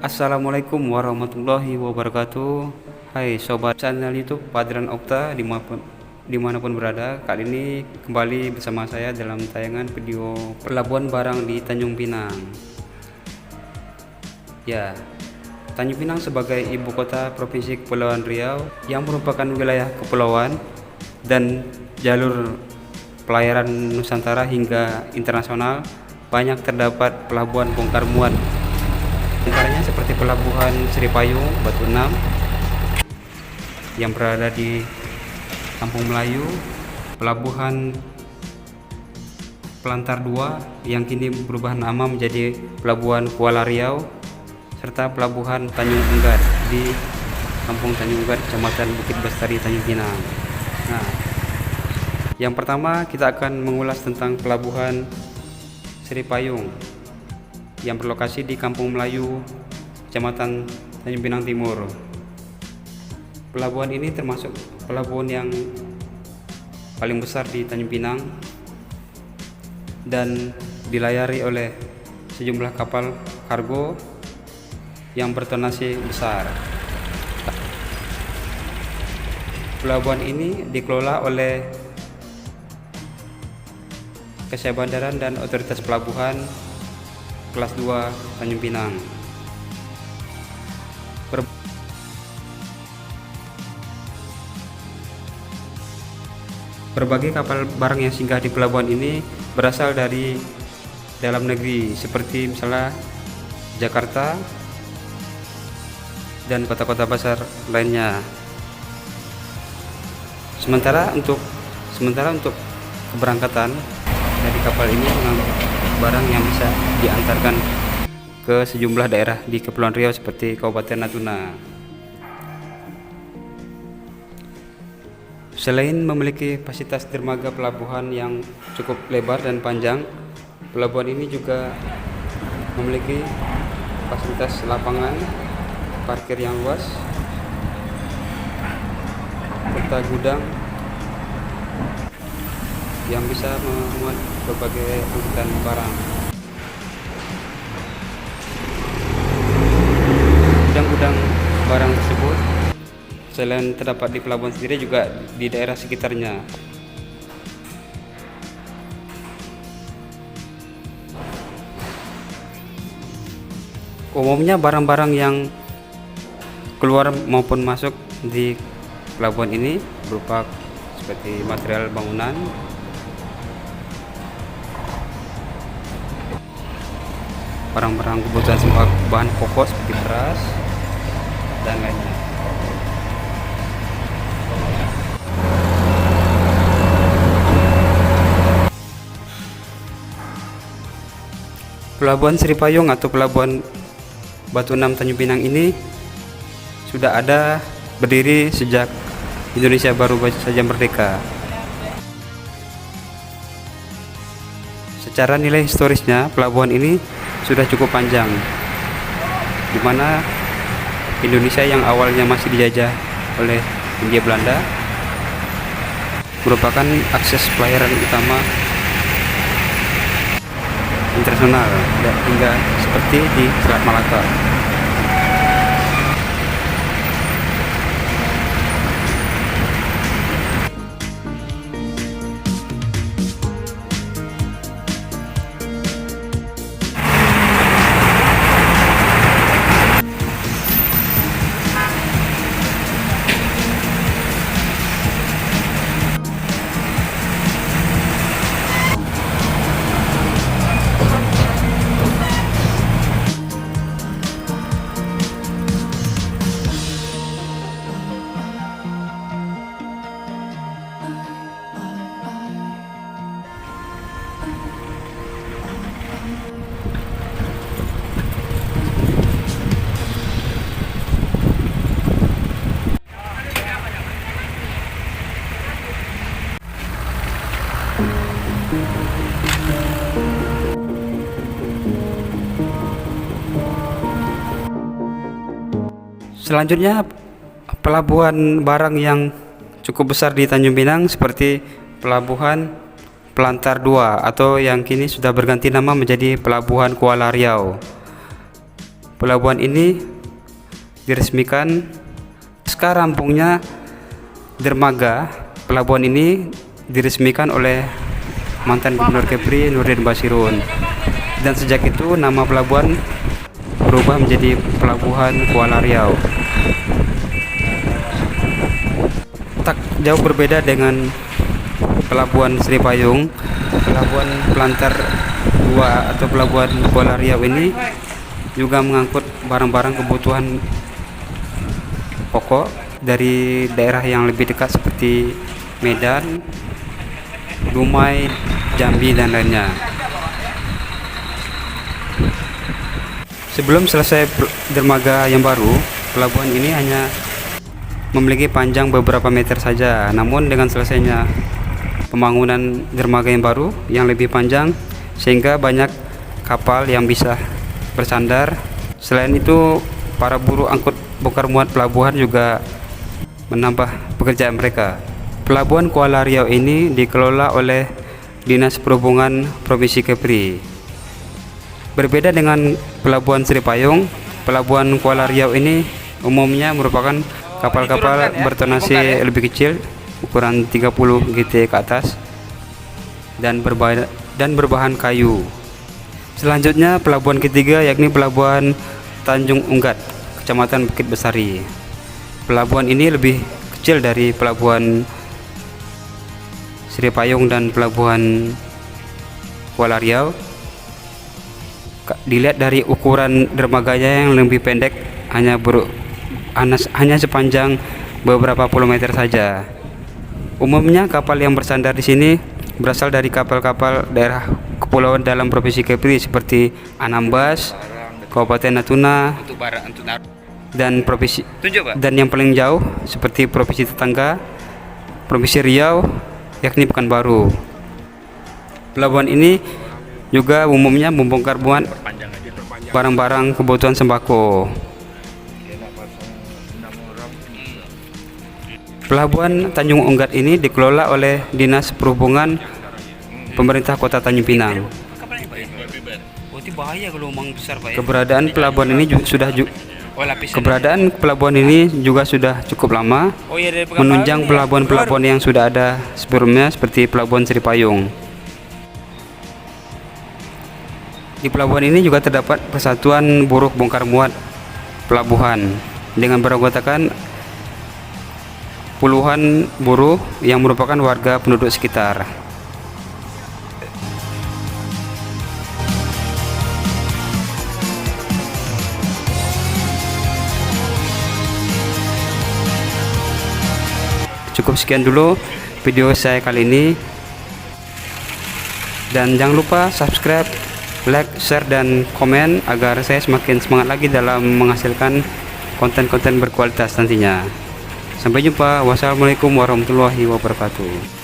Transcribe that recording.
Assalamualaikum warahmatullahi wabarakatuh. Hai sobat channel YouTube Padran Okta dimanapun berada. Kali ini kembali bersama saya dalam tayangan video pelabuhan barang di Tanjung Pinang. Ya, Tanjung Pinang sebagai ibu kota Provinsi Kepulauan Riau yang merupakan wilayah kepulauan dan jalur pelayaran Nusantara hingga internasional, banyak terdapat pelabuhan bongkar muat. Antaranya seperti pelabuhan Seripayung, Batu Enam yang berada di Kampung Melayu, pelabuhan Pelantar 2 yang kini berubah nama menjadi pelabuhan Kuala Riau, serta pelabuhan Tanjung Enggar di Kampung Tanjung Enggar, Kecamatan Bukit Bestari, Tanjung Pinang. Nah, yang pertama kita akan mengulas tentang pelabuhan Seripayung yang berlokasi di Kampung Melayu, Kecamatan Tanjung Pinang Timur. Pelabuhan ini termasuk pelabuhan yang paling besar di Tanjung Pinang dan dilayari oleh sejumlah kapal kargo yang bertonase besar. Pelabuhan ini dikelola oleh Kesya Bandaran dan Otoritas Pelabuhan Kelas 2 Tanjung Pinang. Berbagai kapal barang yang singgah di pelabuhan ini berasal dari dalam negeri, seperti misalnya Jakarta dan kota-kota besar lainnya. Sementara untuk keberangkatan dari kapal ini mengangkut barang yang bisa diantarkan ke sejumlah daerah di Kepulauan Riau seperti Kabupaten Natuna. Selain memiliki fasilitas dermaga pelabuhan yang cukup lebar dan panjang, pelabuhan ini juga memiliki fasilitas lapangan parkir yang luas, serta gudang yang bisa memuat berbagai angkutan barang. Gudang-gudang barang tersebut selain terdapat di pelabuhan sendiri juga di daerah sekitarnya. Umumnya barang-barang yang keluar maupun masuk di pelabuhan ini berupa seperti material bangunan, barang-barang kebutuhan semua bahan pokok seperti beras dan lainnya. Pelabuhan Seripayung atau pelabuhan Batu Enam Tanjung Pinang ini sudah ada berdiri sejak Indonesia baru saja merdeka. Secara nilai historisnya, pelabuhan ini sudah cukup panjang, di mana Indonesia yang awalnya masih dijajah oleh Hindia Belanda merupakan akses pelayaran utama internasional hingga seperti di Selat Malaka. Selanjutnya, pelabuhan barang yang cukup besar di Tanjung Pinang seperti pelabuhan Pelantar 2 atau yang kini sudah berganti nama menjadi Pelabuhan Kuala Riau. Pelabuhan ini diresmikan pasca rampungnya dermaga. Pelabuhan ini diresmikan oleh mantan Gubernur Kepri Nurdin Basirun, dan sejak itu nama pelabuhan berubah menjadi Pelabuhan Kuala Riau. Tak jauh berbeda dengan Pelabuhan Sri Payung, Pelabuhan Pelantar 2 atau Pelabuhan Kuala Riau ini juga mengangkut barang-barang kebutuhan pokok dari daerah yang lebih dekat seperti Medan, Dumai, Jambi, dan lainnya. Sebelum selesai dermaga yang baru, pelabuhan ini hanya memiliki panjang beberapa meter saja. Namun dengan selesainya pembangunan dermaga yang baru yang lebih panjang, sehingga banyak kapal yang bisa bersandar. Selain itu, para buruh angkut bongkar muat pelabuhan juga menambah pekerjaan mereka. Pelabuhan Kuala Riau ini dikelola oleh Dinas Perhubungan Provinsi Kepri. Berbeda dengan Pelabuhan Sri Payung, Pelabuhan Kuala Riau ini umumnya merupakan kapal-kapal bertonase lebih kecil, ukuran 30 GT ke atas, dan berbahan kayu. Selanjutnya pelabuhan ketiga yakni Pelabuhan Tanjung Unggat, Kecamatan Bukit Bestari. Pelabuhan ini lebih kecil dari Pelabuhan Sri Payung dan Pelabuhan Kuala Riau. Dilihat dari ukuran dermaganya yang lebih pendek, hanya sepanjang beberapa puluh meter saja. Umumnya kapal yang bersandar di sini berasal dari kapal-kapal daerah kepulauan dalam Provinsi Kepri seperti Anambas, Kabupaten Natuna, dan yang paling jauh seperti provinsi tetangga, Provinsi Riau, yakni Pekanbaru. Pelabuhan ini juga umumnya membongkar muat barang-barang kebutuhan sembako. Pelabuhan Tanjung Unggat ini dikelola oleh Dinas Perhubungan Pemerintah Kota Tanjung Pinang. Keberadaan pelabuhan ini juga sudah cukup lama, menunjang pelabuhan-pelabuhan yang sudah ada sebelumnya seperti Pelabuhan Sri Payung. Di pelabuhan ini juga terdapat Persatuan Buruh Bongkar Muat Pelabuhan dengan beranggotakan puluhan buruh yang merupakan warga penduduk sekitar. Cukup sekian dulu video saya kali ini, dan jangan lupa subscribe, like, share, dan komen agar saya semakin semangat lagi dalam menghasilkan konten-konten berkualitas nantinya. Sampai jumpa. Wassalamualaikum warahmatullahi wabarakatuh.